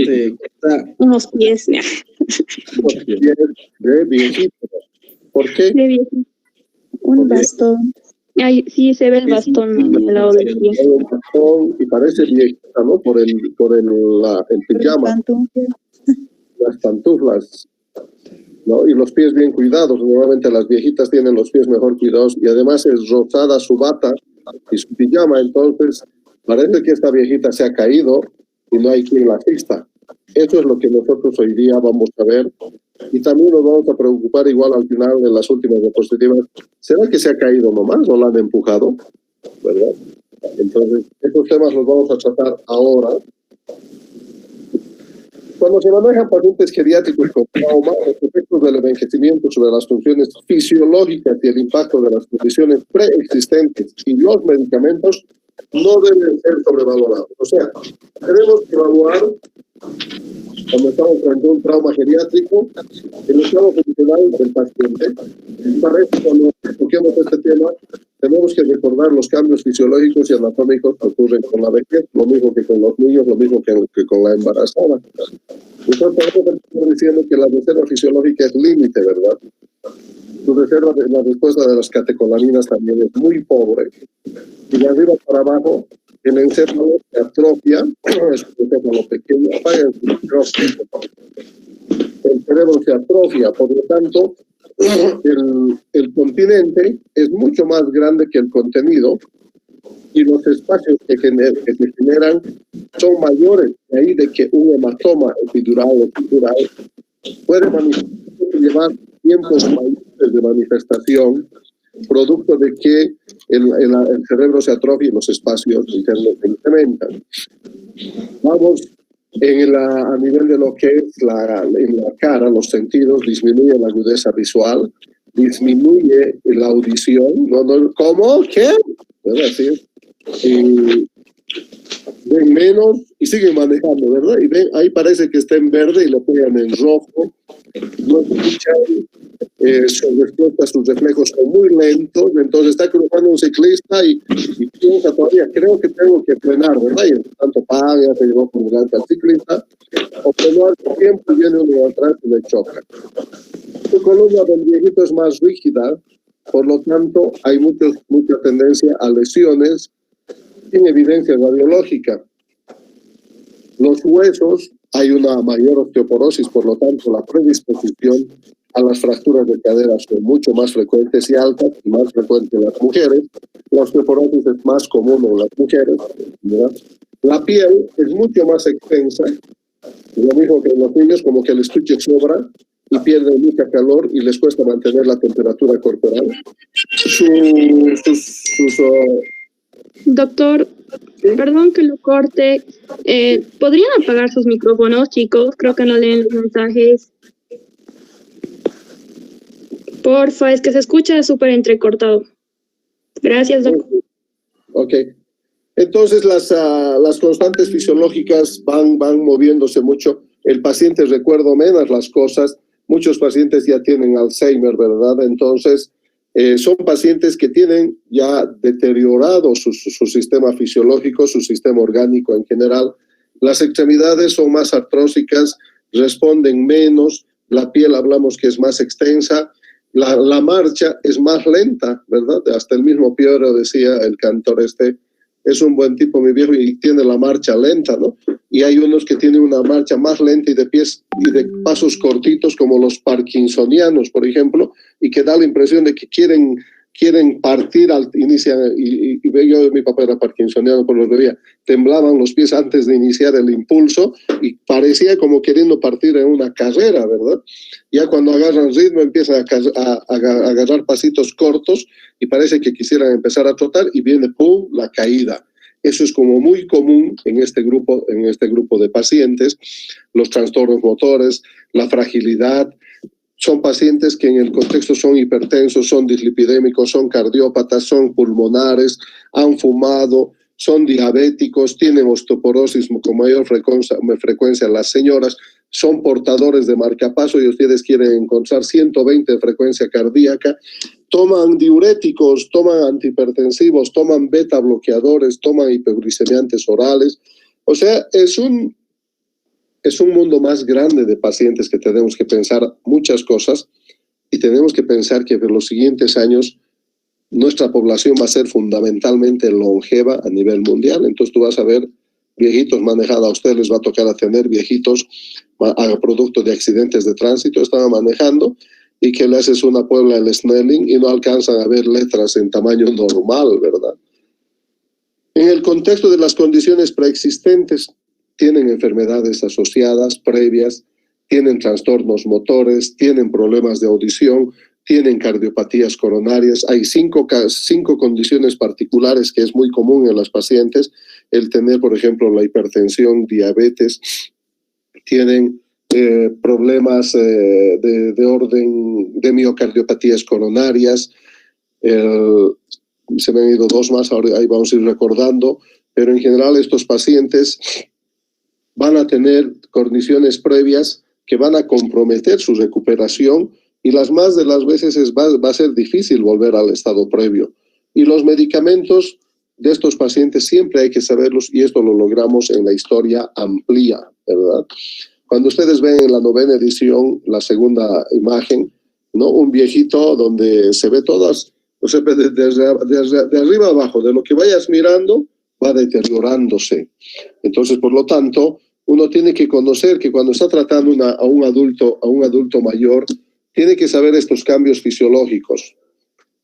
paciente que está... Unos pies. Unos pies de viejito. ¿Por qué? De viejito. Un bastón. Ay, sí, se ve el bastón al lado del pie. Un bastón y parece viejita, ¿no? Por el pijama. Las pantuflas, ¿no? Y los pies bien cuidados. Normalmente las viejitas tienen los pies mejor cuidados y además es rosada su bata y su pijama. Entonces parece que esta viejita se ha caído y no hay quien la asista. Eso es lo que nosotros hoy día vamos a ver y también nos vamos a preocupar igual al final de las últimas diapositivas. ¿Será que se ha caído nomás o la han empujado? ¿Verdad? Entonces estos temas los vamos a tratar ahora. Cuando se manejan pacientes geriátricos con trauma, los efectos del envejecimiento sobre las funciones fisiológicas y el impacto de las condiciones preexistentes y los medicamentos no deben ser sobrevalorados. O sea, tenemos que evaluar, cuando estamos frente a un trauma geriátrico, el estado funcional del paciente. Para eso, cuando toquemos este tema, tenemos que recordar los cambios fisiológicos y anatómicos que ocurren con la vejez, lo mismo que con los niños, lo mismo que con la embarazada. Entonces, estamos diciendo que la reserva fisiológica es límite, ¿verdad? La respuesta de las catecolaminas también es muy pobre. Y de arriba para abajo, el encéfalo se atrofia, es un encéfalo pequeño, el cerebro se atrofia, por lo tanto, el continente es mucho más grande que el contenido y los espacios que se generan son mayores, de ahí de que un hematoma epidural o epidural puede llevar tiempos mayores de manifestación, producto de que el cerebro se atrofia y los espacios internos se incrementan. Vamos a nivel de lo que es en la cara, los sentidos, disminuye la agudeza visual, disminuye la audición, ¿cómo? ¿Qué? Es decir, ven menos y siguen manejando, ¿verdad? Y ven, ahí parece que está en verde y lo pegan en rojo, no escuchan, sus respuestas, sus reflejos son muy lentos, entonces está cruzando un ciclista y piensa todavía, creo que tengo que frenar, ¿verdad? Y en tanto paga, se llevó por delante al ciclista, o que no al tiempo viene uno de atrás y le choca. Su columna del viejito es más rígida, por lo tanto hay mucha tendencia a lesiones sin evidencia radiológica. Los huesos, hay una mayor osteoporosis, por lo tanto la predisposición a las fracturas de cadera son mucho más frecuentes y altas, y más frecuentes en las mujeres. La osteoporosis es más común en las mujeres, ¿verdad? La piel es mucho más extensa, lo mismo que en los niños, como que el estuche sobra y pierden mucha calor y les cuesta mantener la temperatura corporal. Doctor, perdón que lo corte. ¿Podrían apagar sus micrófonos, chicos? Creo que no leen los mensajes. Porfa, es que se escucha súper entrecortado. Gracias, doctor. Ok. Entonces, las constantes fisiológicas van moviéndose mucho. El paciente recuerda menos las cosas. Muchos pacientes ya tienen Alzheimer, ¿verdad? Entonces, son pacientes que tienen ya deteriorado su sistema fisiológico, su sistema orgánico en general. Las extremidades son más artrósicas, responden menos, la piel hablamos que es más extensa, la marcha es más lenta, ¿verdad? Hasta el mismo Piero decía, el cantor es un buen tipo, mi viejo, y tiene la marcha lenta, ¿no? Y hay unos que tienen una marcha más lenta y de pies y de pasos cortitos, como los parkinsonianos, por ejemplo, y que da la impresión de que quieren partir, inician, y yo, mi papá era parkinsoniano, por lo que veía, temblaban los pies antes de iniciar el impulso y parecía como queriendo partir en una carrera, ¿verdad? Ya cuando agarran ritmo empiezan a agarrar pasitos cortos y parece que quisieran empezar a trotar y viene, ¡pum!, la caída. Eso es como muy común en este grupo de pacientes, los trastornos motores, la fragilidad. Son pacientes que en el contexto son hipertensos, son dislipidémicos, son cardiópatas, son pulmonares, han fumado, son diabéticos, tienen osteoporosis con mayor frecuencia las señoras, son portadores de marcapaso y ustedes quieren encontrar 120 de frecuencia cardíaca, toman diuréticos, toman antihipertensivos, toman beta bloqueadores, toman hiperglicemiantes orales. O sea, es un es un mundo más grande de pacientes que tenemos que pensar muchas cosas y tenemos que pensar que en los siguientes años nuestra población va a ser fundamentalmente longeva a nivel mundial. Entonces tú vas a ver viejitos manejando, a ustedes les va a tocar atender viejitos a producto de accidentes de tránsito, estaban manejando y que le haces una prueba el Snelling y no alcanzan a ver letras en tamaño normal, ¿verdad? En el contexto de las condiciones preexistentes, tienen enfermedades asociadas previas, tienen trastornos motores, tienen problemas de audición, tienen cardiopatías coronarias. Hay cinco condiciones particulares que es muy común en los pacientes, el tener, por ejemplo, la hipertensión, diabetes, tienen problemas de orden de miocardiopatías coronarias, se me han ido dos más, ahora ahí vamos a ir recordando, pero en general estos pacientes van a tener condiciones previas que van a comprometer su recuperación y las más de las veces va a ser difícil volver al estado previo. Y los medicamentos de estos pacientes siempre hay que saberlos y esto lo logramos en la historia amplia, ¿verdad? Cuando ustedes ven en la 9ª edición, la segunda imagen, ¿no? Un viejito donde se ve todas, o sea, de arriba a abajo, de lo que vayas mirando, va deteriorándose. Entonces, por lo tanto, uno tiene que conocer que cuando está tratando a un adulto mayor, tiene que saber estos cambios fisiológicos.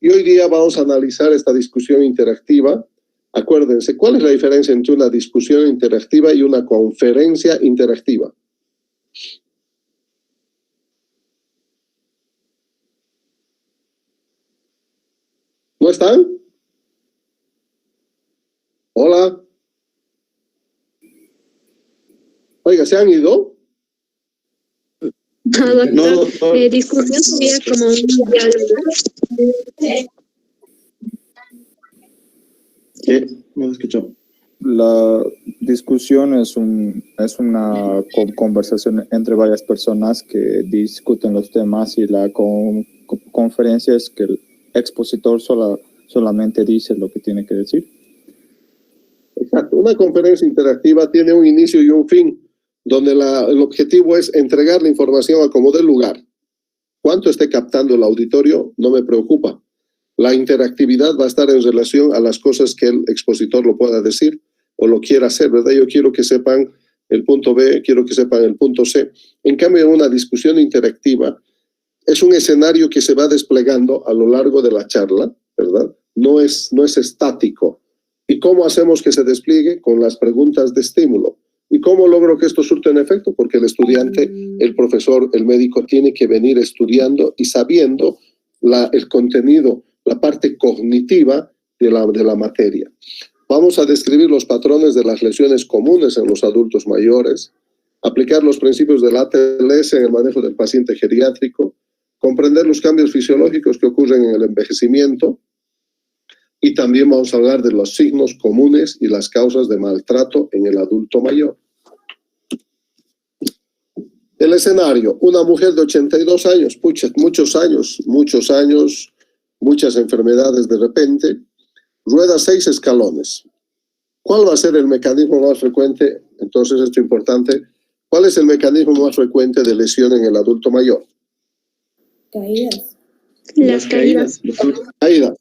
Y hoy día vamos a analizar esta discusión interactiva. Acuérdense, ¿cuál es la diferencia entre una discusión interactiva y una conferencia interactiva? ¿No están? Hola. Oiga, ¿se han ido? No, doctor. No. Discusión sería como un diálogo. No escuchó. La discusión es una conversación entre varias personas que discuten los temas y la conferencia es que el expositor solamente dice lo que tiene que decir. Exacto. Una conferencia interactiva tiene un inicio y un fin, donde el objetivo es entregar la información a como dé lugar. Cuánto esté captando el auditorio no me preocupa. La interactividad va a estar en relación a las cosas que el expositor lo pueda decir o lo quiera hacer, ¿verdad? Yo quiero que sepan el punto B, quiero que sepan el punto C. En cambio, una discusión interactiva es un escenario que se va desplegando a lo largo de la charla, ¿verdad? No es estático. ¿Y cómo hacemos que se despliegue? Con las preguntas de estímulo. ¿Y cómo logro que esto surte en efecto? Porque el estudiante, el profesor, el médico tiene que venir estudiando y sabiendo el contenido, la parte cognitiva de la materia. Vamos a describir los patrones de las lesiones comunes en los adultos mayores, aplicar los principios del ATLS en el manejo del paciente geriátrico, comprender los cambios fisiológicos que ocurren en el envejecimiento y también vamos a hablar de los signos comunes y las causas de maltrato en el adulto mayor. El escenario, una mujer de 82 años, pucha, muchos años, muchas enfermedades de repente, rueda 6 escalones. ¿Cuál va a ser el mecanismo más frecuente? Entonces, esto es importante. ¿Cuál es el mecanismo más frecuente de lesión en el adulto mayor? Caídas. Las caídas. Caídas.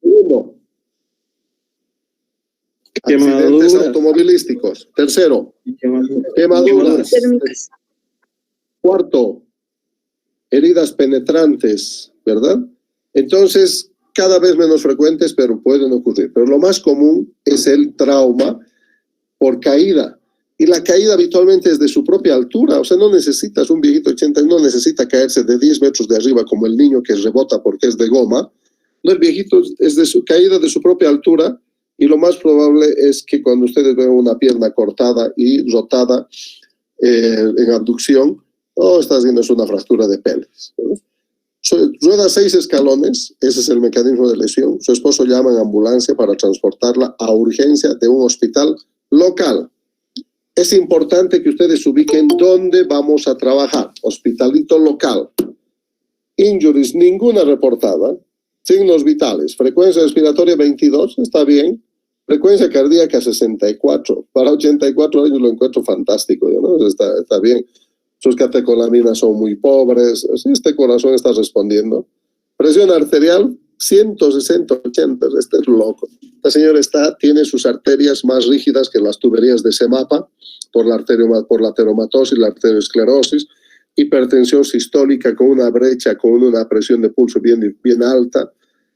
Segundo. Accidentes automovilísticos. Tercero. Quemaduras. Cuarto. Heridas penetrantes, ¿verdad? Entonces, cada vez menos frecuentes, pero pueden ocurrir. Pero lo más común es el trauma por caída. Y la caída habitualmente es de su propia altura. O sea, no necesitas un viejito 80, no necesita caerse de 10 metros de arriba como el niño que rebota porque es de goma. No, el viejito es de su caída de su propia altura y lo más probable es que cuando ustedes ven una pierna cortada y rotada en abducción, está haciendo una fractura de pelvis, ¿no? Rueda 6 escalones, ese es el mecanismo de lesión. Su esposo llama en ambulancia para transportarla a urgencia de un hospital local. Es importante que ustedes ubiquen dónde vamos a trabajar. Hospitalito local. Injuries, ninguna reportada. Signos vitales. Frecuencia respiratoria 22, está bien. Frecuencia cardíaca 64. Para 84 años lo encuentro fantástico, ¿no? Está bien. Sus catecolaminas son muy pobres. Este corazón está respondiendo. Presión arterial 160/80. Este es loco. La señora tiene sus arterias más rígidas que las tuberías de Semapa por la ateromatosis, la arteriosclerosis. Hipertensión sistólica con una brecha, con una presión de pulso bien alta.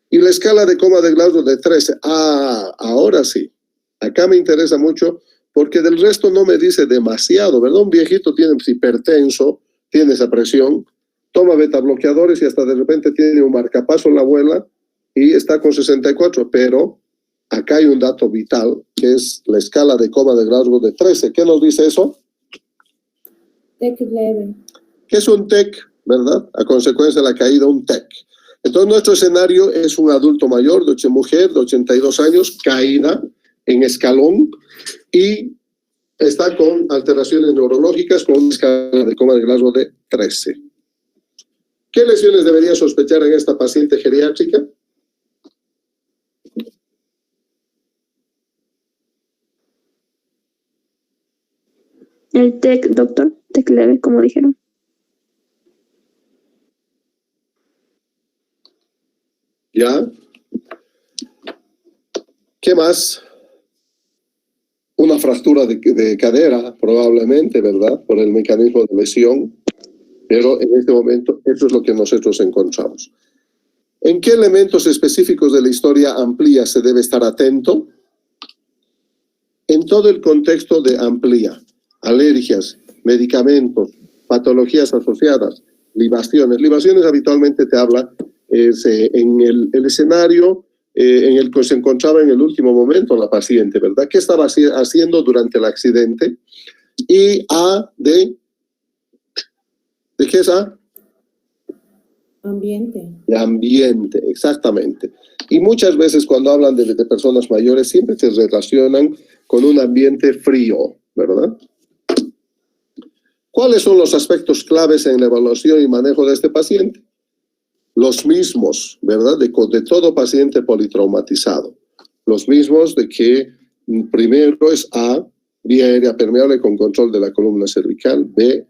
Y la escala de coma de Glasgow de 13. Ahora sí. Acá me interesa mucho porque del resto no me dice demasiado, ¿verdad? Un viejito tiene hipertenso, tiene esa presión, toma beta bloqueadores y hasta de repente tiene un marcapaso en la abuela y está con 64. Pero acá hay un dato vital que es la escala de coma de Glasgow de 13. ¿Qué nos dice eso? TEC leve. ¿Qué es un TEC, verdad? A consecuencia de la caída, un TEC. Entonces, nuestro escenario es un adulto mayor, mujer de 82 años, caída en escalón y está con alteraciones neurológicas con una escala de coma de Glasgow de 13. ¿Qué lesiones debería sospechar en esta paciente geriátrica? El TEC, doctor, TEC leve, como dijeron. ¿Ya? ¿Qué más? Una fractura de cadera, probablemente, ¿verdad? Por el mecanismo de lesión. Pero en este momento, eso es lo que nosotros encontramos. ¿En qué elementos específicos de la historia amplia se debe estar atento? En todo el contexto de amplia, alergias, medicamentos, patologías asociadas, libaciones. Libaciones habitualmente te habla en el escenario en el que se encontraba en el último momento la paciente, ¿verdad? ¿Qué estaba haciendo durante el accidente? Y ¿de qué es A? Ambiente. De ambiente, exactamente. Y muchas veces cuando hablan de personas mayores siempre se relacionan con un ambiente frío, ¿verdad? ¿Cuáles son los aspectos claves en la evaluación y manejo de este paciente? Los mismos, ¿verdad? De todo paciente politraumatizado. Los mismos de que primero es A, vía aérea permeable con control de la columna cervical, B,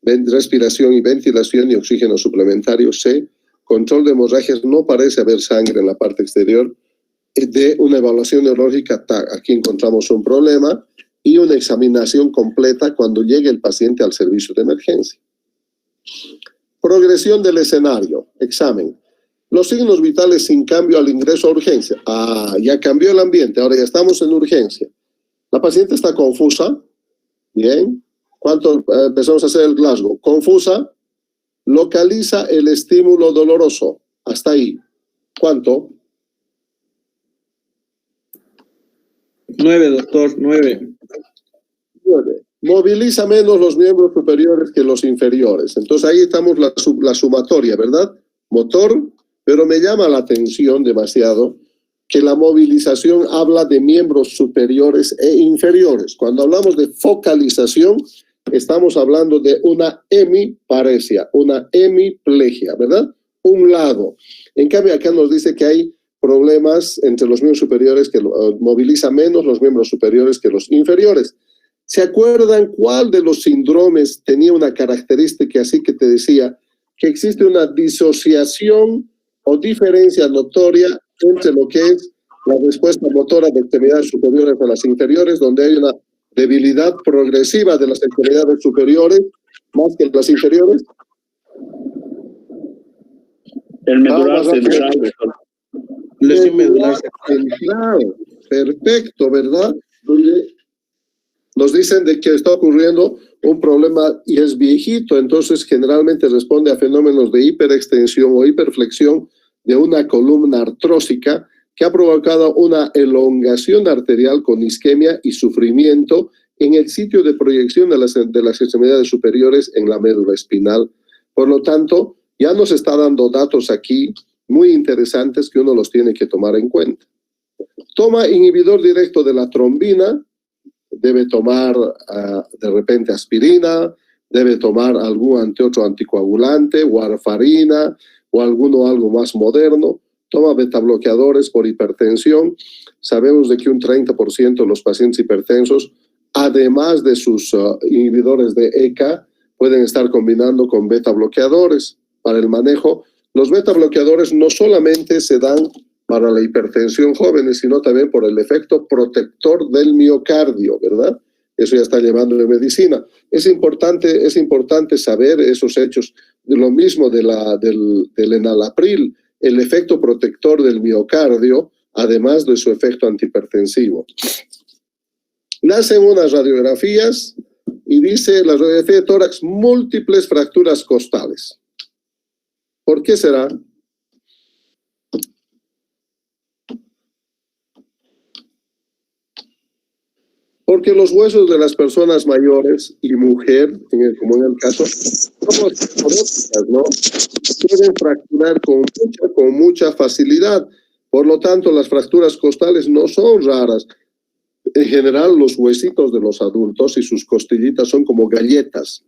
respiración y ventilación y oxígeno suplementario, C, control de hemorragias, no parece haber sangre en la parte exterior, D, una evaluación neurológica, aquí encontramos un problema, y una examinación completa cuando llegue el paciente al servicio de emergencia. Progresión del escenario, examen. Los signos vitales sin cambio al ingreso a urgencia. Ya cambió el ambiente, ahora ya estamos en urgencia. La paciente está confusa, bien. ¿Cuánto empezamos a hacer el Glasgow? Confusa, localiza el estímulo doloroso, hasta ahí. ¿Cuánto? 9, doctor, 9. 9. Moviliza menos los miembros superiores que los inferiores. Entonces ahí estamos la sumatoria, ¿verdad? Motor, pero me llama la atención demasiado que la movilización habla de miembros superiores e inferiores. Cuando hablamos de focalización, estamos hablando de una hemiparesia, una hemiplegia, ¿verdad? Un lado. En cambio, acá nos dice que hay problemas entre los miembros superiores que moviliza menos los miembros superiores que los inferiores. ¿Se acuerdan cuál de los síndromes tenía una característica así que te decía que existe una disociación o diferencia notoria entre lo que es la respuesta motora de extremidades superiores a las inferiores, donde hay una debilidad progresiva de las extremidades superiores más que las inferiores? El medular central. Lesión medular central. Perfecto, ¿verdad? Donde nos dicen de que está ocurriendo un problema y es viejito, entonces generalmente responde a fenómenos de hiperextensión o hiperflexión de una columna artrósica que ha provocado una elongación arterial con isquemia y sufrimiento en el sitio de proyección de las extremidades superiores en la médula espinal. Por lo tanto, ya nos está dando datos aquí muy interesantes que uno los tiene que tomar en cuenta. Toma inhibidor directo de la trombina, debe tomar de repente aspirina, debe tomar algún otro anticoagulante, warfarina o algo más moderno. toma betabloqueadores por hipertensión. Sabemos de que un 30% de los pacientes hipertensos, además de sus inhibidores de ECA, pueden estar combinando con betabloqueadores para el manejo. Los betabloqueadores no solamente se dan para la hipertensión jóvenes, sino también por el efecto protector del miocardio, ¿verdad? Eso ya está llevando en medicina. Es importante saber esos hechos. Lo mismo del enalapril, el efecto protector del miocardio, además de su efecto antihipertensivo. Le hacen unas radiografías y dice la radiografía de tórax, múltiples fracturas costales. ¿Por qué será? Porque los huesos de las personas mayores y mujer, como en el caso, son osteoporóticas, ¿no? Pueden fracturar con mucha facilidad. Por lo tanto, las fracturas costales no son raras. En general, los huesitos de los adultos y sus costillitas son como galletas.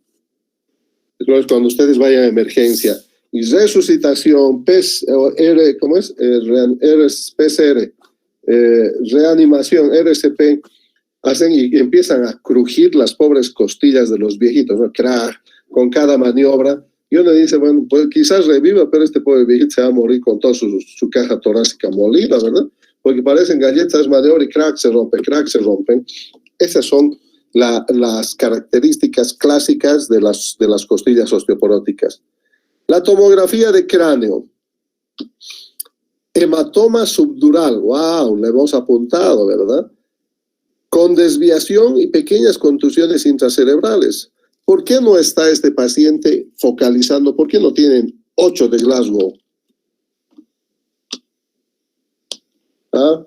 Entonces, cuando ustedes vayan a emergencia y resucitación, PCR, reanimación, RCP, hacen y empiezan a crujir las pobres costillas de los viejitos, ¿no? Crack, con cada maniobra. Y uno dice, bueno, pues quizás reviva, pero este pobre viejito se va a morir con toda su caja torácica molida, ¿verdad? Porque parecen galletas, maniobra y crack se rompen. Esas son las características clásicas de las costillas osteoporóticas. La tomografía de cráneo. Hematoma subdural. ¡Wow! Le hemos apuntado, ¿verdad? Con desviación y pequeñas contusiones intracerebrales. ¿Por qué no está este paciente focalizando? ¿Por qué no tienen 8 de Glasgow? ¿Ah?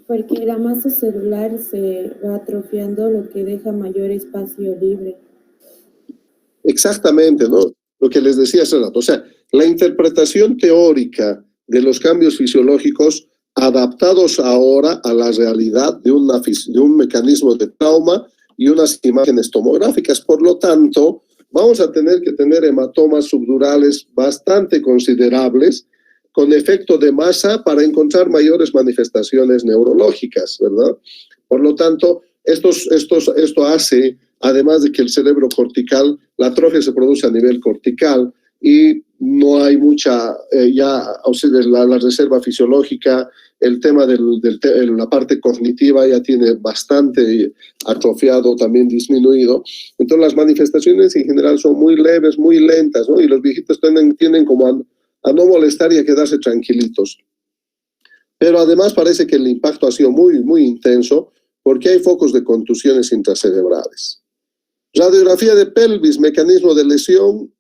Porque la masa celular se va atrofiando, lo que deja mayor espacio libre. Exactamente, ¿no? Lo que les decía hace rato. O sea, la interpretación teórica de los cambios fisiológicos adaptados ahora a la realidad de un mecanismo de trauma y unas imágenes tomográficas. Por lo tanto, vamos a tener que tener hematomas subdurales bastante considerables con efecto de masa para encontrar mayores manifestaciones neurológicas, ¿verdad? Por lo tanto, esto hace, además de que el cerebro cortical, la atrofia se produce a nivel cortical y no hay mucha, la reserva fisiológica, el tema de la parte cognitiva ya tiene bastante atrofiado, también disminuido. Entonces las manifestaciones en general son muy leves, muy lentas, ¿no? Y los viejitos tienden como a no molestar y a quedarse tranquilitos. Pero además parece que el impacto ha sido muy, muy intenso porque hay focos de contusiones intracerebrales. Radiografía de pelvis, mecanismo de lesión,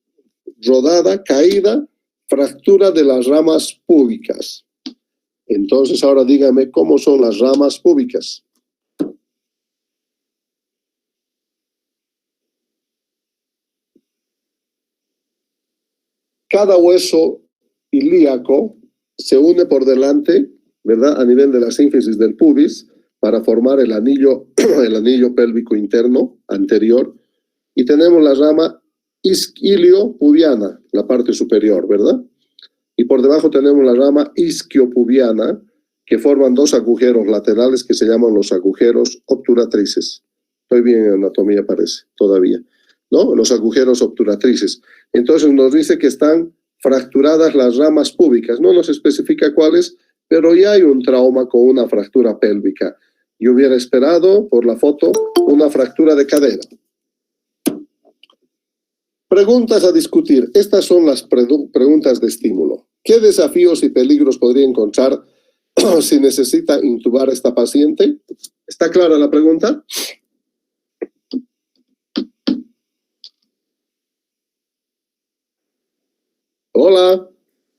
rodada, caída, fractura de las ramas púbicas. Entonces, ahora dígame cómo son las ramas púbicas. Cada hueso ilíaco se une por delante, ¿verdad? A nivel de la sínfisis del pubis para formar el anillo pélvico interno anterior. Y tenemos la rama isquiliopubiana, la parte superior, ¿verdad? Y por debajo tenemos la rama isquiopubiana, que forman 2 agujeros laterales que se llaman los agujeros obturatrices. Estoy bien en anatomía, parece, todavía, ¿no? Los agujeros obturatrices. Entonces nos dice que están fracturadas las ramas púbicas. No nos especifica cuáles, pero ya hay un trauma con una fractura pélvica. Yo hubiera esperado, por la foto, una fractura de cadera. Preguntas a discutir. Estas son las preguntas de estímulo. ¿Qué desafíos y peligros podría encontrar si necesita intubar a esta paciente? ¿Está clara la pregunta? Hola.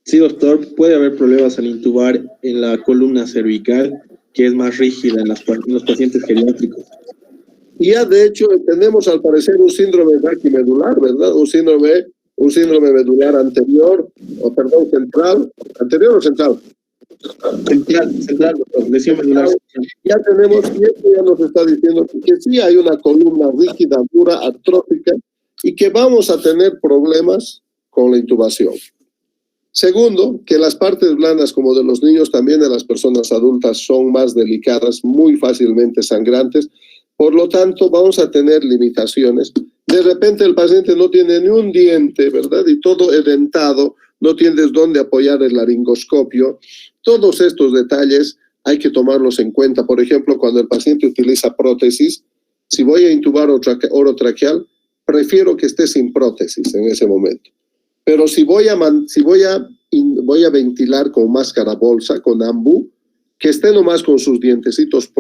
Sí, doctor, puede haber problemas al intubar en la columna cervical, que es más rígida en los pacientes geriátricos. Y ya de hecho tenemos al parecer un síndrome raquimedular, ¿verdad? Un síndrome medular anterior, o perdón, central, anterior o central. Central, doctor, lesión medular. Ya tenemos, y esto ya nos está diciendo que sí hay una columna rígida, dura, atrófica, y que vamos a tener problemas con la intubación. Segundo, que las partes blandas, como de los niños, también de las personas adultas, son más delicadas, muy fácilmente sangrantes. Por lo tanto, vamos a tener limitaciones. De repente el paciente no tiene ni un diente, ¿verdad? Y todo edentado, no tienes dónde apoyar el laringoscopio. Todos estos detalles hay que tomarlos en cuenta. Por ejemplo, cuando el paciente utiliza prótesis, si voy a intubar orotraqueal, prefiero que esté sin prótesis en ese momento. Pero si voy a ventilar con máscara bolsa, con AMBU, que esté nomás con sus dientecitos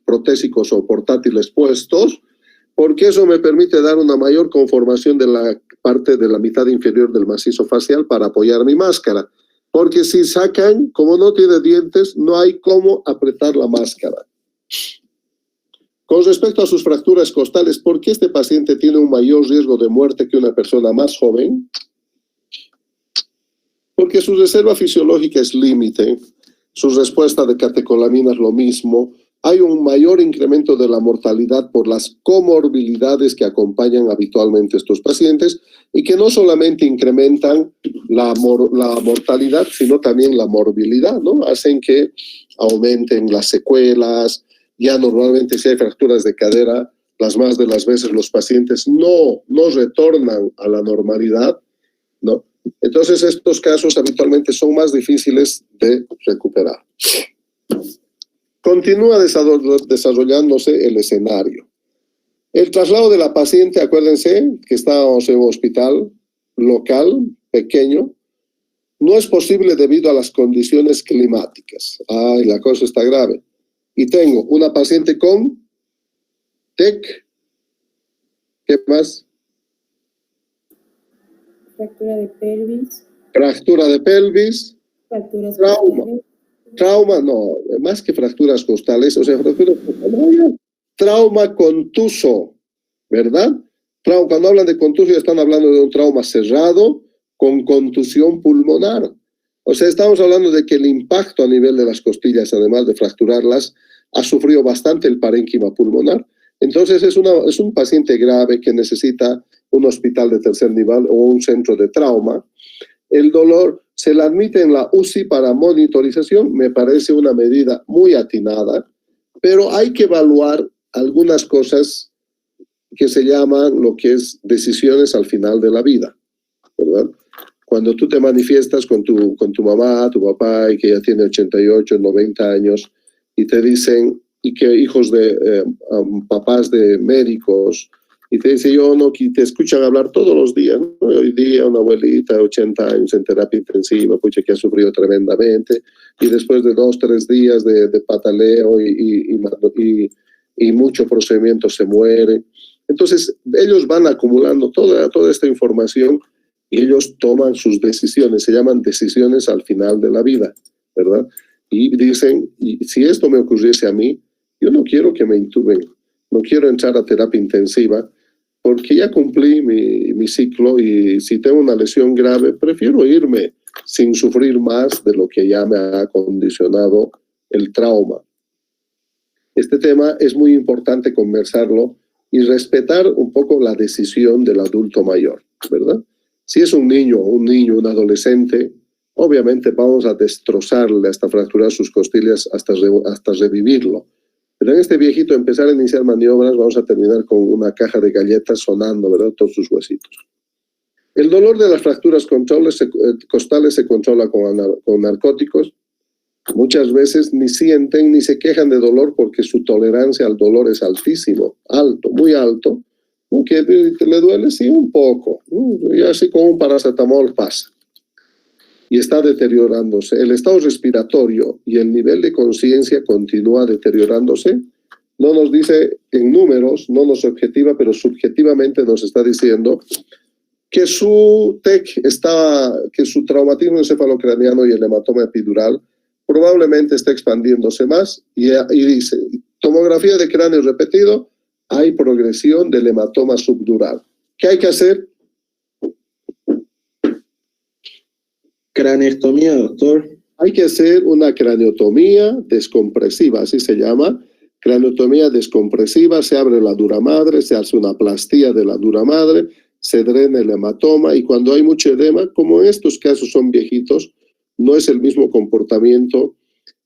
protésicos o portátiles puestos, porque eso me permite dar una mayor conformación de la parte de la mitad inferior del macizo facial para apoyar mi máscara. Porque si sacan, como no tiene dientes, no hay cómo apretar la máscara. Con respecto a sus fracturas costales, ¿por qué este paciente tiene un mayor riesgo de muerte que una persona más joven? Porque su reserva fisiológica es límite, su respuesta de catecolaminas lo mismo, hay un mayor incremento de la mortalidad por las comorbilidades que acompañan habitualmente a estos pacientes y que no solamente incrementan la mortalidad, sino también la morbilidad, ¿no? Hacen que aumenten las secuelas. Ya normalmente si hay fracturas de cadera, las más de las veces los pacientes no retornan a la normalidad, ¿no? Entonces estos casos habitualmente son más difíciles de recuperar. Continúa desarrollándose el escenario. El traslado de la paciente, acuérdense que estábamos en un hospital local, pequeño, no es posible debido a las condiciones climáticas. Ay, la cosa está grave. Y tengo una paciente con TEC. ¿Qué más? Fractura de pelvis. Fractura de pelvis. Fracturas Trauma. costales. Trauma, no, más que fracturas costales, o sea, fracturas costales, trauma contuso, ¿verdad? Cuando hablan de contuso, están hablando de un trauma cerrado con contusión pulmonar. O sea, estamos hablando de que el impacto a nivel de las costillas, además de fracturarlas, ha sufrido bastante el parénquima pulmonar. Entonces, es un paciente grave que necesita un hospital de tercer nivel o un centro de trauma. El dolor se le admite en la UCI para monitorización, me parece una medida muy atinada, pero hay que evaluar algunas cosas que se llaman lo que es decisiones al final de la vida, ¿verdad? Cuando tú te manifiestas con tu mamá, tu papá, y que ya tiene 88, 90 años, y te dicen, y que hijos de papás de médicos, y te dice, yo no, y te escuchan hablar todos los días, ¿no? Hoy día una abuelita de 80 años en terapia intensiva, pucha, que ha sufrido tremendamente, y después de 2, 3 días de pataleo y mucho procedimiento se muere. Entonces, ellos van acumulando toda esta información y ellos toman sus decisiones, se llaman decisiones al final de la vida, ¿verdad? Y dicen, y si esto me ocurriese a mí, yo no quiero que me intuben, no quiero entrar a terapia intensiva, porque ya cumplí mi ciclo y si tengo una lesión grave, prefiero irme sin sufrir más de lo que ya me ha condicionado el trauma. Este tema es muy importante conversarlo y respetar un poco la decisión del adulto mayor, ¿verdad? Si es un niño, un adolescente, obviamente vamos a destrozarle hasta fracturar sus costillas, hasta revivirlo. Pero en este viejito empezar a iniciar maniobras, vamos a terminar con una caja de galletas sonando, ¿verdad? Todos sus huesitos. El dolor de las fracturas costales se controla con narcóticos. Muchas veces ni sienten ni se quejan de dolor porque su tolerancia al dolor es altísimo, alto, muy alto. ¿Que le duele? Sí, un poco. Y así con un paracetamol pasa. Y está deteriorándose. El estado respiratorio y el nivel de conciencia continúa deteriorándose. No nos dice en números, no nos objetiva, pero subjetivamente nos está diciendo que su TEC que su traumatismo encefalocraniano y el hematoma epidural probablemente está expandiéndose más y dice, tomografía de cráneo repetido, hay progresión del hematoma subdural. ¿Qué hay que hacer? Craneostomía, doctor. Hay que hacer una craneotomía descompresiva, así se llama. Craneotomía descompresiva, se abre la dura madre, se hace una plastía de la dura madre, se drena el hematoma y cuando hay mucho edema, como en estos casos son viejitos, no es el mismo comportamiento.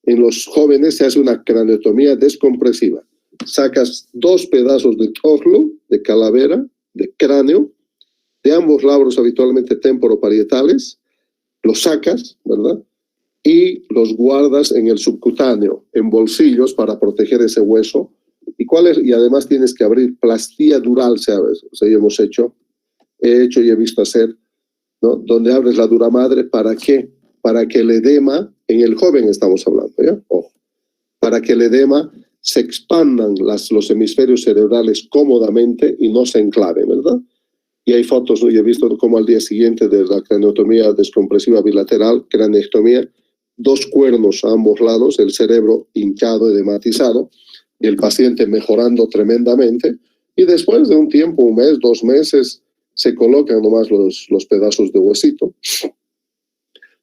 En los jóvenes se hace una craneotomía descompresiva. Sacas 2 pedazos de tóxlo, de calavera, de cráneo, de ambos lados habitualmente temporoparietales, los sacas, ¿verdad? Y los guardas en el subcutáneo, en bolsillos para proteger ese hueso. Y además tienes que abrir plastía dural, ¿sabes? O sea, hemos hecho, he hecho y he visto hacer, ¿no? Donde abres la dura madre, ¿para qué? Para que el edema, en el joven estamos hablando, ¿ya? Ojo, para que el edema se expandan los hemisferios cerebrales cómodamente y no se enclaven, ¿verdad? Y hay fotos, ¿no? Y he visto como al día siguiente de la craneotomía descompresiva bilateral, craneectomía, 2 cuernos a ambos lados, el cerebro hinchado, edematizado, y el paciente mejorando tremendamente, y después de un tiempo, 1 mes, 2 meses, se colocan nomás los pedazos de huesito.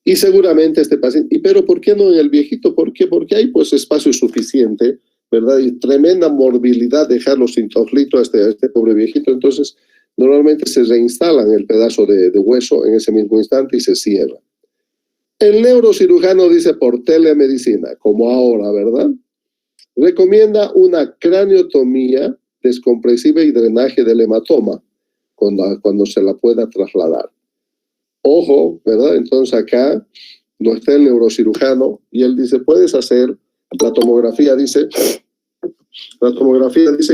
Y seguramente este paciente, pero ¿por qué no en el viejito? ¿Por qué? Porque hay pues espacio suficiente, ¿verdad? Y tremenda morbilidad dejarlo sin tojlito a este pobre viejito. Entonces, normalmente se reinstalan el pedazo de hueso en ese mismo instante y se cierra. El neurocirujano dice por telemedicina, como ahora, ¿verdad? Recomienda una craneotomía descompresiva y drenaje del hematoma cuando se la pueda trasladar. Ojo, ¿verdad? Entonces acá no está el neurocirujano y él dice, puedes hacer, la tomografía dice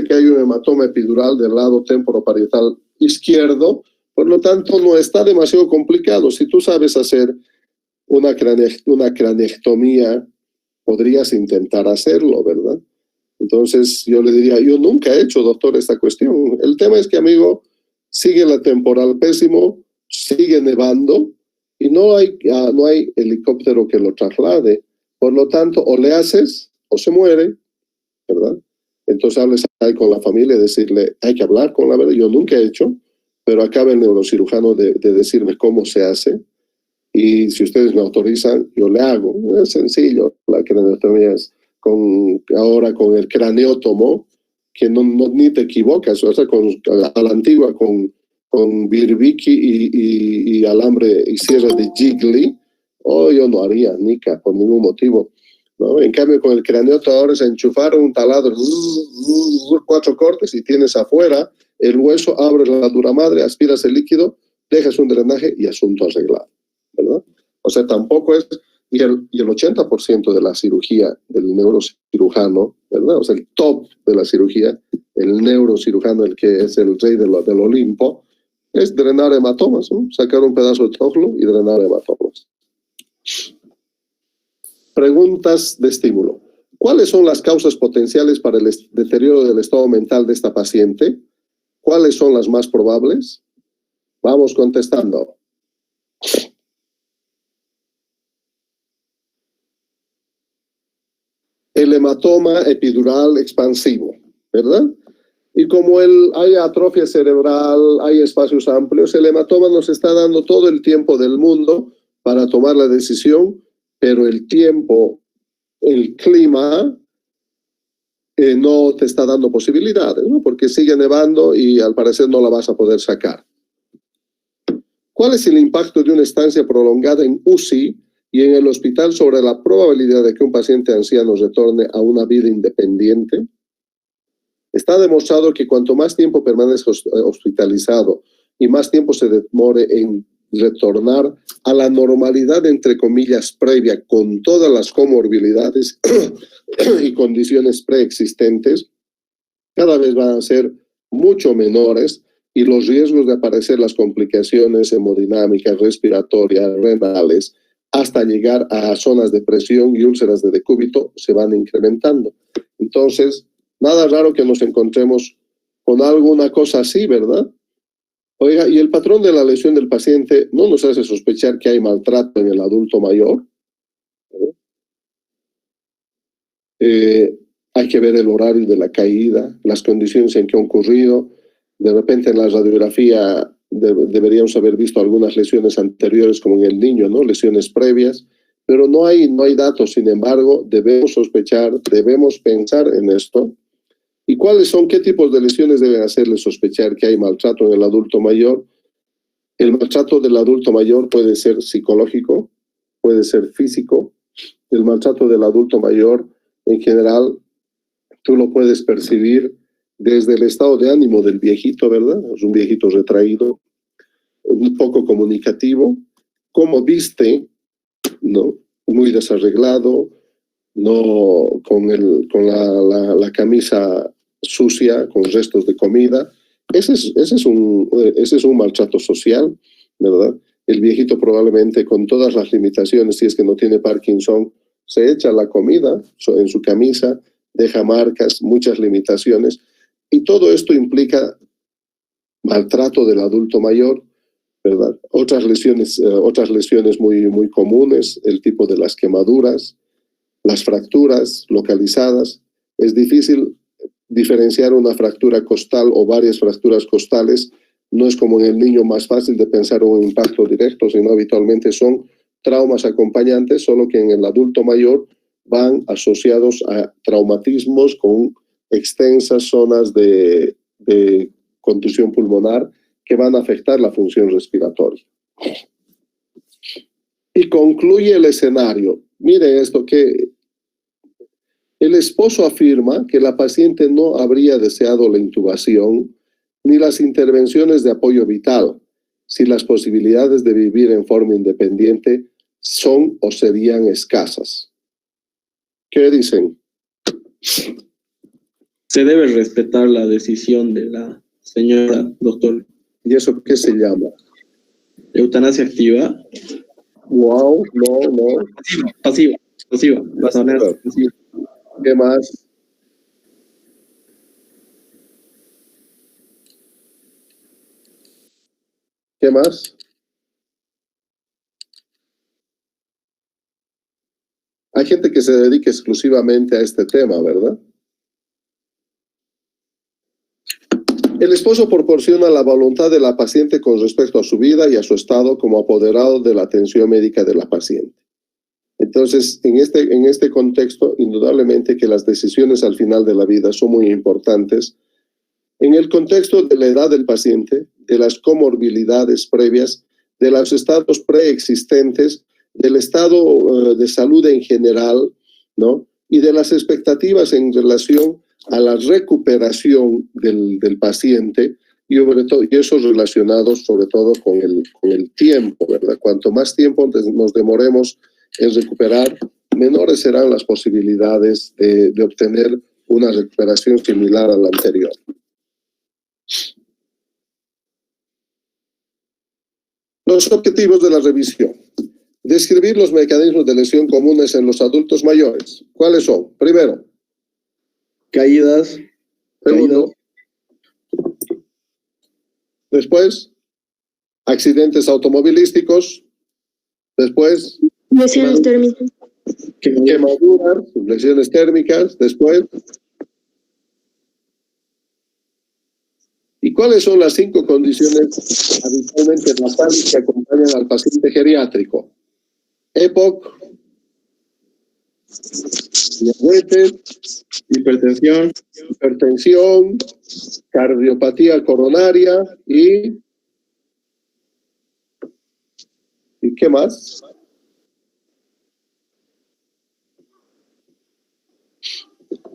que hay un hematoma epidural del lado temporoparietal izquierdo, por lo tanto no está demasiado complicado. Si tú sabes hacer una craneectomía, podrías intentar hacerlo, ¿verdad? Entonces yo le diría, yo nunca he hecho, doctor, esta cuestión. El tema es que, amigo, sigue la temporal pésimo, sigue nevando y no hay helicóptero que lo traslade. Por lo tanto, o le haces o se muere, ¿verdad? Entonces hables ahí con la familia y decirle, hay que hablar con la verdad. Yo nunca he hecho, pero acaba el neurocirujano de decirme cómo se hace. Y si ustedes me autorizan, yo le hago. Es sencillo. La craneotomía es ahora con el craneótomo, que ni te equivocas, o sea, a la antigua, con birbiki y alambre y sierra de Jiggly, yo no haría nica por ningún motivo, ¿no? En cambio, con el craneótomo ahora es enchufar un taladro, 4 cortes y tienes afuera el hueso, abres la dura madre, aspiras el líquido, dejas un drenaje y asunto arreglado, ¿verdad? O sea, tampoco es... Y el 80% de la cirugía del neurocirujano, ¿verdad? O sea, el top de la cirugía, el neurocirujano, el que es el rey del Olimpo, es drenar hematomas, ¿no? Sacar un pedazo de tóxlo y drenar hematomas. Preguntas de estímulo. ¿Cuáles son las causas potenciales para el deterioro del estado mental de esta paciente? ¿Cuáles son las más probables? Vamos contestando. El hematoma epidural expansivo, ¿verdad? Y como hay atrofia cerebral, hay espacios amplios, el hematoma nos está dando todo el tiempo del mundo para tomar la decisión, pero el tiempo, el clima, no te está dando posibilidades, ¿no? Porque sigue nevando y al parecer no la vas a poder sacar. ¿Cuál es el impacto de una estancia prolongada en UCI y en el hospital sobre la probabilidad de que un paciente anciano retorne a una vida independiente? Está demostrado que cuanto más tiempo permanezca hospitalizado y más tiempo se demore en retornar a la normalidad, entre comillas, previa, con todas las comorbilidades y condiciones preexistentes, cada vez van a ser mucho menores y los riesgos de aparecer las complicaciones hemodinámicas, respiratorias, renales, hasta llegar a zonas de presión y úlceras de decúbito, se van incrementando. Entonces, nada raro que nos encontremos con alguna cosa así, ¿verdad? Oiga, ¿y el patrón de la lesión del paciente no nos hace sospechar que hay maltrato en el adulto mayor? Hay que ver el horario de la caída, las condiciones en que ha ocurrido. De repente en la radiografía deberíamos haber visto algunas lesiones anteriores como en el niño, ¿no? Lesiones previas, pero no hay datos. Sin embargo, debemos sospechar, debemos pensar en esto. ¿Y cuáles son, qué tipos de lesiones deben hacerle sospechar que hay maltrato en el adulto mayor? El maltrato del adulto mayor puede ser psicológico, puede ser físico. El maltrato del adulto mayor, en general, tú lo puedes percibir desde el estado de ánimo del viejito, ¿verdad? Es un viejito retraído, un poco comunicativo, cómo viste, ¿no? Muy desarreglado, no con la camisa sucia, con restos de comida. Ese es un maltrato social, ¿verdad? El viejito probablemente con todas las limitaciones, si es que no tiene Parkinson, se echa la comida en su camisa, deja marcas, muchas limitaciones, y todo esto implica maltrato del adulto mayor, ¿verdad? Otras lesiones muy comunes, el tipo de las quemaduras, las fracturas localizadas. Es difícil diferenciar una fractura costal o varias fracturas costales. No es como en el niño más fácil de pensar un impacto directo, sino habitualmente son traumas acompañantes, solo que en el adulto mayor van asociados a traumatismos con extensas zonas de contusión pulmonar que van a afectar la función respiratoria. Y concluye el escenario. Mire esto, que el esposo afirma que la paciente no habría deseado la intubación ni las intervenciones de apoyo vital si las posibilidades de vivir en forma independiente son o serían escasas. ¿Qué dicen? Se debe respetar la decisión de la señora, doctor. ¿Y eso qué se llama? Eutanasia activa. Wow, no. Pasiva. Pasiva. ¿Qué más? ¿Qué más? Hay gente que se dedica exclusivamente a este tema, ¿verdad? El esposo proporciona la voluntad de la paciente con respecto a su vida y a su estado como apoderado de la atención médica de la paciente. Entonces, en este contexto, indudablemente que las decisiones al final de la vida son muy importantes. En el contexto de la edad del paciente, de las comorbilidades previas, de los estados preexistentes, del estado de salud en general, ¿no? Y de las expectativas en relación a la recuperación del paciente y eso relacionado sobre todo con el tiempo, ¿verdad? Cuanto más tiempo nos demoremos en recuperar, menores serán las posibilidades de obtener una recuperación similar a la anterior. Los objetivos de la revisión. Describir los mecanismos de lesión comunes en los adultos mayores. ¿Cuáles son? Primero, Caídas. segundo, después, accidentes automovilísticos, después, Lesiones térmicas. quemaduras, lesiones térmicas, después. ¿Y cuáles son las 5 condiciones habitualmente nasales que acompañan al paciente geriátrico? EPOC, diabetes, hipertensión, cardiopatía coronaria y ¿qué más?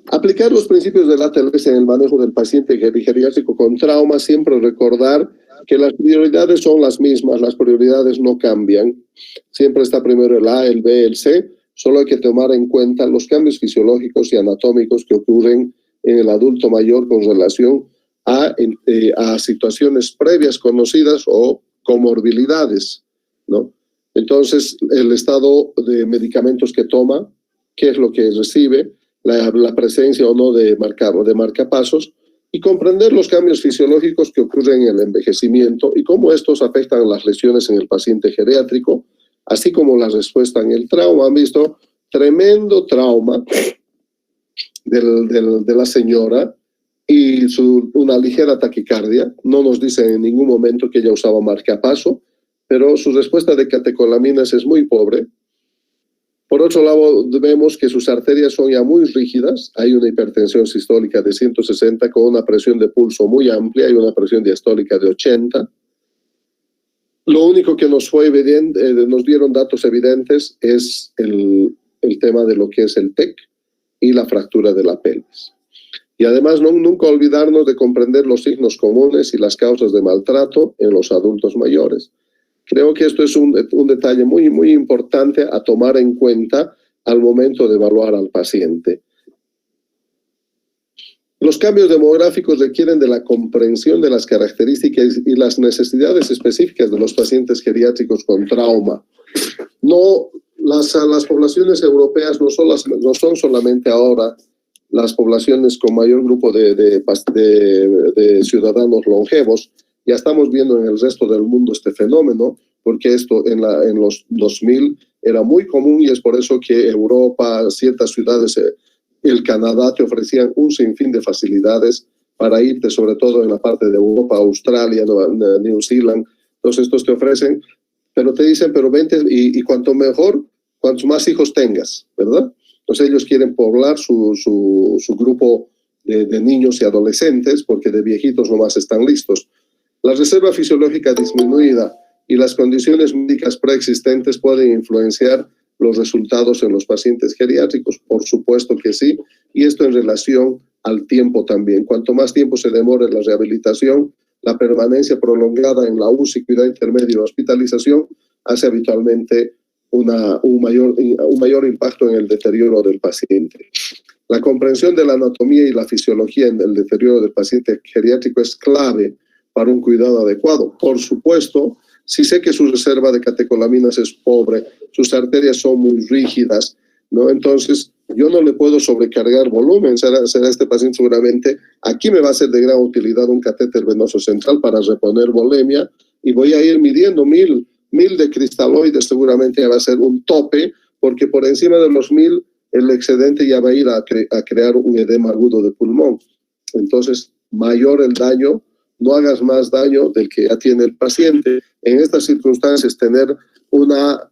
Aplicar los principios del ATLS en el manejo del paciente geriátrico con trauma, siempre recordar que las prioridades son las mismas, las prioridades no cambian. Siempre está primero el A, el B, el C, solo hay que tomar en cuenta los cambios fisiológicos y anatómicos que ocurren en el adulto mayor con relación a situaciones previas conocidas o comorbilidades, ¿no? Entonces, el estado de medicamentos que toma, qué es lo que recibe, la presencia o no de marcapasos, y comprender los cambios fisiológicos que ocurren en el envejecimiento y cómo estos afectan las lesiones en el paciente geriátrico, así como la respuesta en el trauma. Han visto tremendo trauma de la señora y una ligera taquicardia. No nos dice en ningún momento que ella usaba marcapaso, pero su respuesta de catecolaminas es muy pobre, Por otro lado, vemos que sus arterias son ya muy rígidas. Hay una hipertensión sistólica de 160 con una presión de pulso muy amplia y una presión diastólica de 80. Lo único que nos fue evidente, nos dieron datos evidentes es el tema de lo que es el TEC y la fractura de la pelvis. Y además nunca olvidarnos de comprender los signos comunes y las causas de maltrato en los adultos mayores. Creo que esto es un detalle muy, muy importante a tomar en cuenta al momento de evaluar al paciente. Los cambios demográficos requieren de la comprensión de las características y las necesidades específicas de los pacientes geriátricos con trauma. No, las poblaciones europeas no son solamente ahora las poblaciones con mayor grupo de ciudadanos longevos. Ya estamos viendo en el resto del mundo este fenómeno, porque esto en los 2000 era muy común y es por eso que Europa, ciertas ciudades, el Canadá te ofrecían un sinfín de facilidades para irte, sobre todo en la parte de Europa, Australia, New Zealand. Entonces estos te ofrecen, pero te dicen, pero vente y cuanto mejor, cuantos más hijos tengas, ¿verdad? Entonces ellos quieren poblar su grupo de niños y adolescentes porque de viejitos nomás están listos. La reserva fisiológica disminuida y las condiciones médicas preexistentes pueden influenciar los resultados en los pacientes geriátricos, por supuesto que sí, y esto en relación al tiempo también. Cuanto más tiempo se demore la rehabilitación, la permanencia prolongada en la UCI, cuidado intermedio y hospitalización, hace habitualmente un mayor impacto en el deterioro del paciente. La comprensión de la anatomía y la fisiología en el deterioro del paciente geriátrico es clave para un cuidado adecuado. Por supuesto, si sé que su reserva de catecolaminas es pobre, sus arterias son muy rígidas, ¿no? Entonces, yo no le puedo sobrecargar volumen. Será este paciente seguramente, aquí me va a ser de gran utilidad un catéter venoso central para reponer volemia y voy a ir midiendo 1000 de cristaloides, seguramente va a ser un tope, porque por encima de los 1000 el excedente ya va a ir a crear un edema agudo de pulmón. Entonces, mayor el daño, no hagas más daño del que ya tiene el paciente. En estas circunstancias, tener una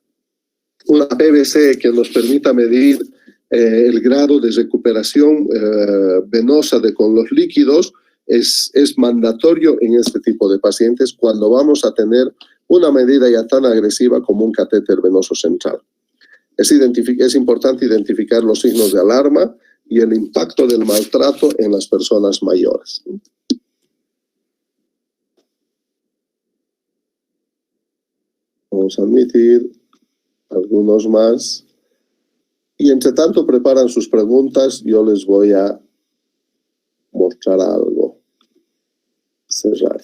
PVC que nos permita medir el grado de recuperación venosa con los líquidos es mandatorio en este tipo de pacientes cuando vamos a tener una medida ya tan agresiva como un catéter venoso central. Es importante identificar los signos de alarma y el impacto del maltrato en las personas mayores. Vamos a admitir algunos más. Y entre tanto preparan sus preguntas, yo les voy a mostrar algo. Cerrar.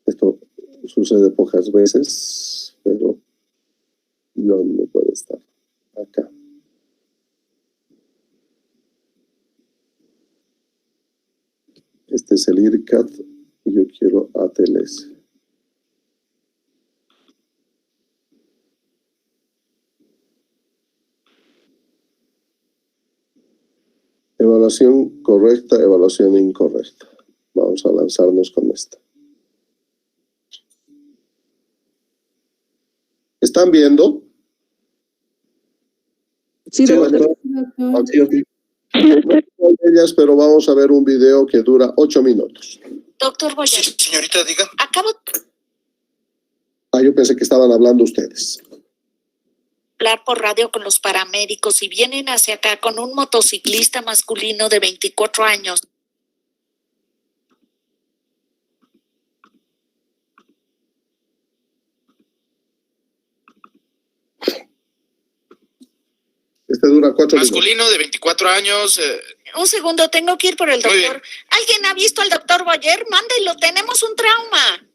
Esto sucede pocas veces, pero ¿dónde puede estar? Acá. Este es el IRCAD y yo quiero ATLS. Evaluación correcta, evaluación incorrecta. Vamos a lanzarnos con esta. ¿Están viendo? Sí, doctor. Pero vamos a ver un video que dura 8 minutos. Doctor Boyer. Sí, señorita, diga. Acabo de Yo pensé que estaban hablando ustedes. hablar por radio con los paramédicos y vienen hacia acá con un motociclista masculino de 24 años. Este dura 4 minutos. Masculino de 24 años. Un segundo, tengo que ir por el Muy bien. doctor. ¿Alguien ha visto al doctor Boyer? Mándelo, tenemos un trauma.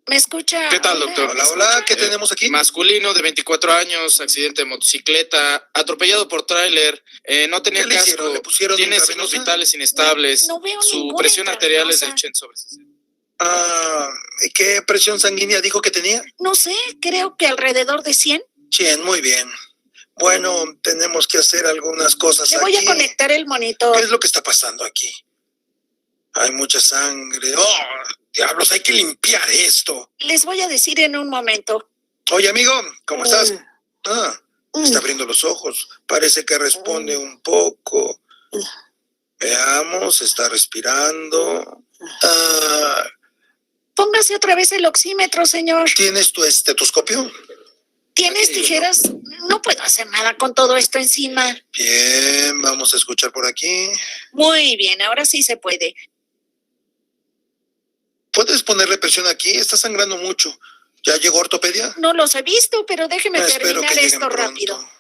¿Me escucha? ¿Qué tal, doctor? ¿Me Hola, hola, escucha? ¿qué tenemos aquí? Masculino de 24 años, accidente de motocicleta, atropellado por tráiler, no tenía ¿Qué le casco, hicieron? ¿Le pusieron tiene intravenosa? signos vitales inestables, No veo su ninguna presión arterial es de intravenosa. 80/60. ¿Qué presión sanguínea dijo que tenía? No sé, creo que alrededor de 100. 100, muy bien. Bueno, tenemos que hacer algunas cosas Le voy aquí. a conectar el monitor. ¿Qué es lo que está pasando aquí? Hay mucha sangre. ¡Oh, diablos! Hay que limpiar esto. Les voy a decir en un momento. Oye, amigo, ¿cómo estás? Está abriendo los ojos. Parece que responde un poco. Veamos, está respirando. Póngase otra vez el oxímetro, señor. ¿Tienes tu estetoscopio? ¿Tienes tijeras? No puedo hacer nada con todo esto encima. Bien, vamos a escuchar por aquí. Muy bien, ahora sí se puede. ¿Puedes ponerle presión aquí? Está sangrando mucho. ¿Ya llegó ortopedia? No los he visto, pero déjeme Espero terminar que esto lleguen rápido. pronto.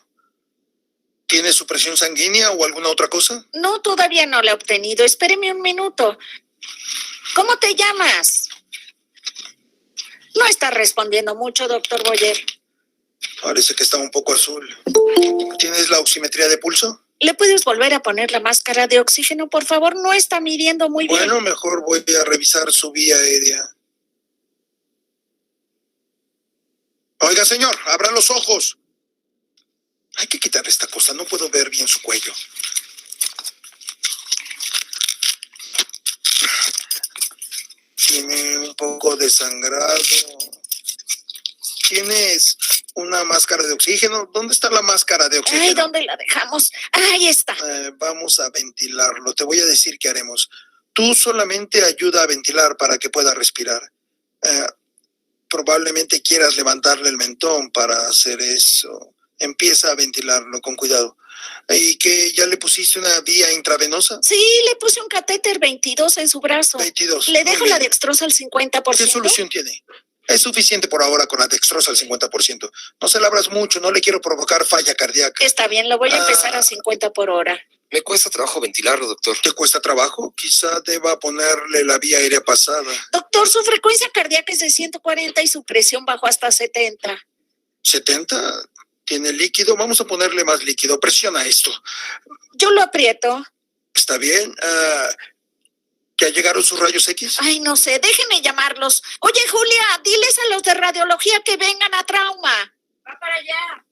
¿Tiene su presión sanguínea o alguna otra cosa? No, todavía no la he obtenido. Espéreme un minuto. ¿Cómo te llamas? No está respondiendo mucho, doctor Boyer. Parece que está un poco azul. ¿Tienes la oximetría de pulso? ¿Le puedes volver a poner la máscara de oxígeno, por favor? No está midiendo muy bien. Bueno, mejor voy a revisar su vía aérea. Oiga, señor, abra los ojos. Hay que quitar esta cosa, no puedo ver bien su cuello. Tiene un poco de sangrado. ¿Tienes una máscara de oxígeno? ¿Dónde está la máscara de oxígeno? Ay, ¿dónde la dejamos? Ahí está. Vamos a ventilarlo. Te voy a decir qué haremos. Tú solamente ayuda a ventilar para que pueda respirar. Probablemente quieras levantarle el mentón para hacer eso. Empieza a ventilarlo con cuidado. ¿Y que ya le pusiste una vía intravenosa? Sí, le puse un catéter 22 en su brazo. 22. ¿Le dejo la dextrosa al 50%? ¿Qué solución tiene? Es suficiente por ahora con la dextrosa al 50%. No se la abras mucho, no le quiero provocar falla cardíaca. Está bien, lo voy a empezar a 50 por hora. Me cuesta trabajo ventilarlo, doctor. ¿Te cuesta trabajo? Quizá deba ponerle la vía aérea pasada. Doctor, su frecuencia cardíaca es de 140 y su presión bajó hasta 70. ¿70? ¿Tiene líquido? Vamos a ponerle más líquido. Presiona esto. Yo lo aprieto. ¿Está bien? ¿Ya llegaron sus rayos X? Ay, no sé, déjenme llamarlos. Oye, Julia, diles a los de radiología que vengan a trauma. Va para allá.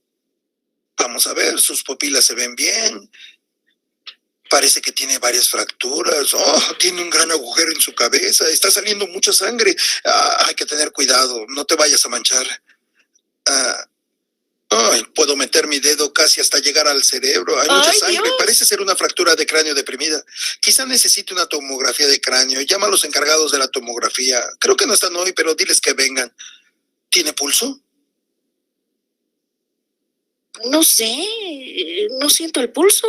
Vamos a ver, sus pupilas se ven bien. Parece que tiene varias fracturas. Tiene un gran agujero en su cabeza. Está saliendo mucha sangre. Hay que tener cuidado. No te vayas a manchar. Puedo meter mi dedo casi hasta llegar al cerebro. Hay mucha sangre. Dios. Parece ser una fractura de cráneo deprimida. Quizá necesite una tomografía de cráneo. Llama a los encargados de la tomografía. Creo que no están hoy, pero diles que vengan. ¿Tiene pulso? No sé, no siento el pulso.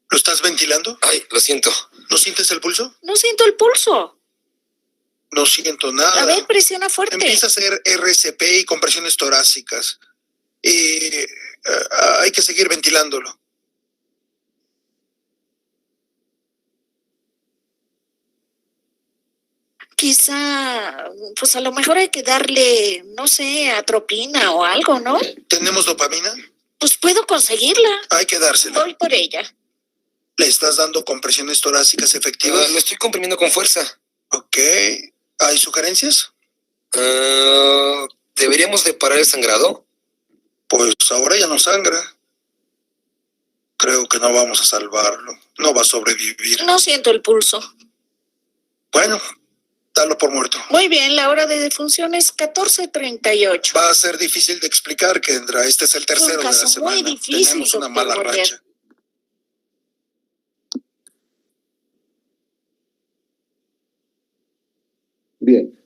¿Lo estás ventilando? Ay, lo siento. ¿No sientes el pulso? No siento el pulso. No siento nada. A ver, presiona fuerte. Empieza a hacer RCP y compresiones torácicas. Y hay que seguir ventilándolo. Quizá, pues a lo mejor hay que darle, no sé, atropina o algo, ¿no? ¿Tenemos dopamina? Pues puedo conseguirla. Hay que dársela. Voy por ella. ¿Le estás dando compresiones torácicas efectivas? Lo estoy comprimiendo con fuerza. Ok. ¿Hay sugerencias? ¿Deberíamos de parar el sangrado? Pues ahora ya no sangra. Creo que no vamos a salvarlo. No va a sobrevivir. No siento el pulso. Bueno, dalo por muerto. Muy bien, la hora de defunción es 14:38. Va a ser difícil de explicar, Kendra. Este es el tercero de la caso semana. muy difícil, Tenemos una doctor mala Boyer. racha. Bien.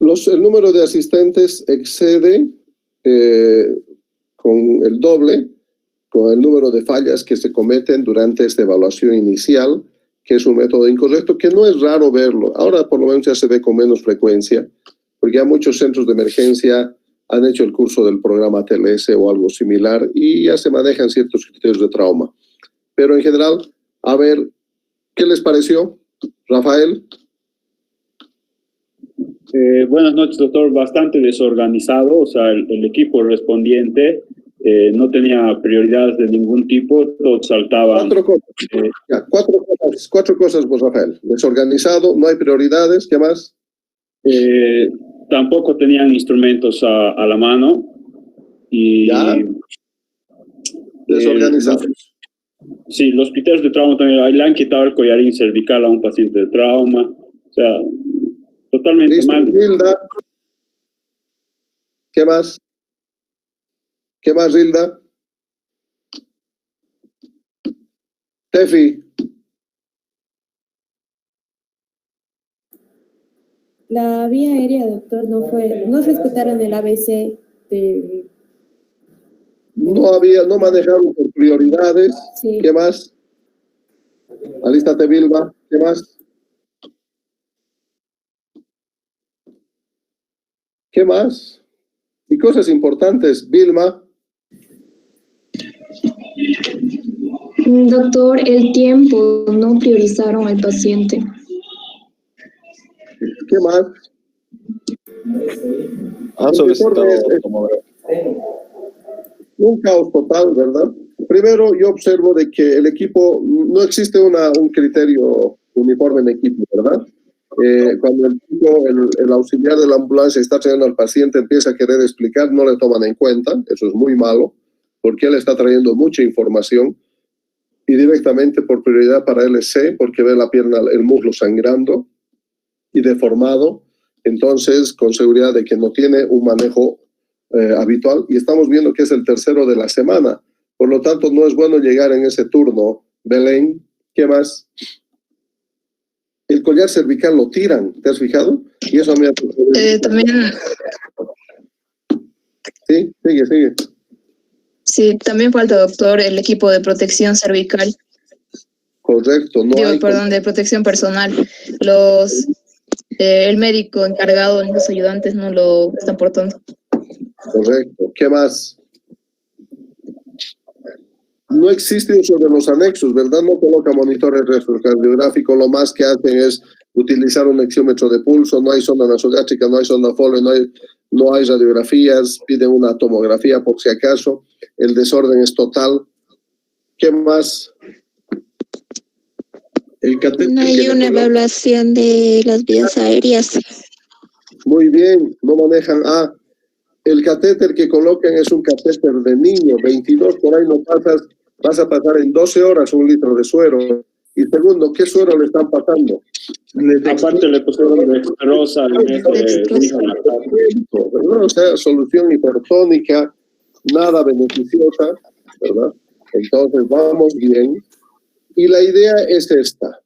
El número de asistentes excede con el doble con el número de fallas que se cometen durante esta evaluación inicial, que es un método incorrecto, que no es raro verlo. Ahora por lo menos ya se ve con menos frecuencia, porque ya muchos centros de emergencia han hecho el curso del programa TLS o algo similar y ya se manejan ciertos criterios de trauma. Pero en general, a ver, ¿qué les pareció, Rafael? Buenas noches, doctor. Bastante desorganizado, o sea, el equipo respondiente no tenía prioridades de ningún tipo, todos saltaban. Cuatro cosas, pues, Rafael. Desorganizado, no hay prioridades, ¿qué más? Tampoco tenían instrumentos a la mano. Y ¿Ya? Desorganizados. Sí, los criterios de trauma también. Ahí le han quitado el collarín cervical a un paciente de trauma. O sea, totalmente Listo, mal. Rilda. ¿Qué más? ¿Qué más, Rilda? Tefi. La vía aérea, doctor, no respetaron el ABC de... No manejaron por prioridades. Sí. ¿Qué más? Alístate, Vilma. ¿Qué más? ¿Qué más? Y cosas importantes, Vilma. Doctor, el tiempo, no priorizaron al paciente. ¿Qué más? Han solicitado Un caos total, ¿verdad? Primero, yo observo de que el equipo, no existe un criterio uniforme en equipo, ¿verdad? Cuando el auxiliar de la ambulancia está trayendo al paciente, empieza a querer explicar, no le toman en cuenta, eso es muy malo, porque él está trayendo mucha información y directamente por prioridad para él es C, porque ve la pierna, el muslo sangrando y deformado, entonces con seguridad de que no tiene un manejo habitual, y estamos viendo que es el tercero de la semana, por lo tanto no es bueno llegar en ese turno. Belén, ¿qué más? El collar cervical lo tiran, ¿te has fijado? Y eso me ha... También, Sí, sigue. sí, también falta, doctor, el equipo de protección cervical. Correcto, De protección personal. El médico encargado, los ayudantes no lo están portando. Correcto. ¿Qué más? No existe uso de los anexos, ¿verdad? No coloca monitores electrocardiográficos, lo más que hacen es utilizar un oxímetro de pulso, no hay sonda nasogástrica, no hay sonda Foley, no hay radiografías, piden una tomografía por si acaso, el desorden es total. ¿Qué más? No hay una evaluación de las vías aéreas. Muy bien, no manejan. El catéter que colocan es un catéter de niño, 22, por ahí no pasas, vas a pasar en 12 horas 1 litro de suero. Y segundo, ¿qué suero le están pasando? Aparte le pusieron dextrosa en vez de... O sea, solución hipertónica, nada beneficiosa, ¿verdad? Entonces vamos bien. Y la idea es esta.